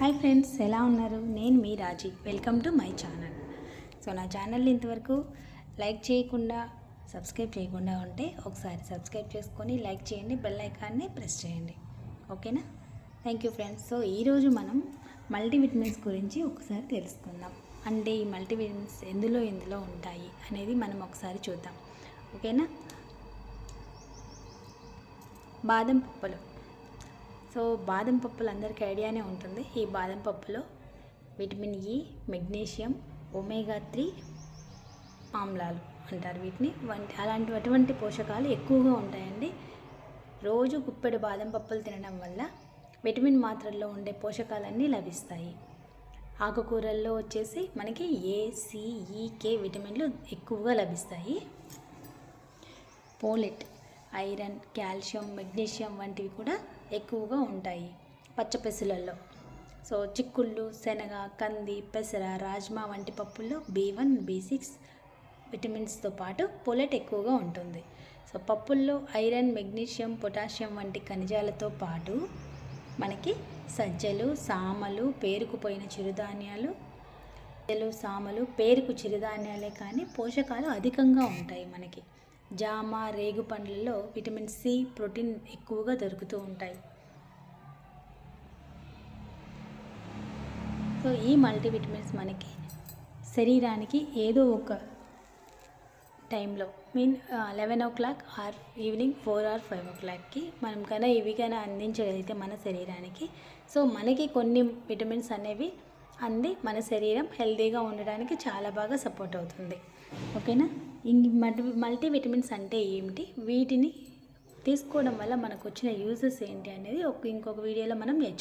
Hi friends, ఎలా ఉన్నారు? నేను మీ Raji. Welcome to my channel. So నా ఛానల్ని ఇంతవరకు లైక్ చేయకుండా సబ్స్క్రైబ్ చేయకుండా ఉంటే ఒకసారి సబ్స్క్రైబ్ చేసుకొని లైక్ చేయండి, బెల్ ఐకాన్ని ప్రెస్ చేయండి. ఓకేనా? Thank you friends. సో ఈరోజు మనం మల్టీవిటమిన్స్ గురించి ఒకసారి తెలుసుకుందాం. అంటే ఈ మల్టీవిటమిన్స్ ఎందులో ఉంటాయి అనేది మనం ఒకసారి చూద్దాం. ఓకేనా? బాదం పప్పులు. సో బాదం పప్పులు అందరికీ ఐడియానే ఉంటుంది. ఈ బాదం పప్పులో విటమిన్ ఇ, మెగ్నీషియం, ఒమేగా 3 ఆమ్లాలు అంటారు వీటిని, అటువంటి పోషకాలు ఎక్కువగా ఉంటాయండి. రోజు గుప్పెడు బాదం పప్పులు తినడం వల్ల విటమిన్ మాత్రల్లో ఉండే పోషకాలన్నీ లభిస్తాయి. ఆకుకూరల్లో వచ్చేసి మనకి ఏ, సి, ఈ, కే విటమిన్లు ఎక్కువగా లభిస్తాయి. పోలెట్, ఐరన్, కాల్షియం, మెగ్నీషియం వంటివి కూడా ఎక్కువగా ఉంటాయి పచ్చపెసులలో. సో చిక్కుళ్ళు, శనగ, కంది, పెసర, రాజ్మా వంటి పప్పుల్లో B1, B6 విటమిన్స్తో పాటు పోలెట్ ఎక్కువగా ఉంటుంది. సో పప్పుల్లో ఐరన్, మెగ్నీషియం, పొటాషియం వంటి ఖనిజాలతో పాటు మనకి సజ్జలు, సామలు, పేరుకుపోయిన చిరుధాన్యాలు, సామలు పేరుకు చిరుధాన్యాలే కానీ పోషకాలు అధికంగా ఉంటాయి మనకి. జామ, రేగు పండ్లలో విటమిన్ సి, ప్రోటీన్ ఎక్కువగా దొరుకుతూ ఉంటాయి. సో ఈ మల్టీవిటమిన్స్ మనకి శరీరానికి ఏదో ఒక టైంలో 11 o'clock ఆర్ ఈవినింగ్ 4 or 5 o'clockకి మనం కన్నా ఇవి కన్నా అందించగలిగితే మన శరీరానికి, సో మనకి కొన్ని విటమిన్స్ అనేవి అంది మన శరీరం హెల్తీగా ఉండడానికి చాలా బాగా సపోర్ట్ అవుతుంది. ఓకేనా? మల్టీవిటమిన్స్ అంటే ఏమిటి, వీటిని తీసుకోవడం వల్ల మనకు వచ్చిన యూజెస్ ఏంటి అనేది ఇంకొక వీడియోలో మనం నేర్చుకుందాం.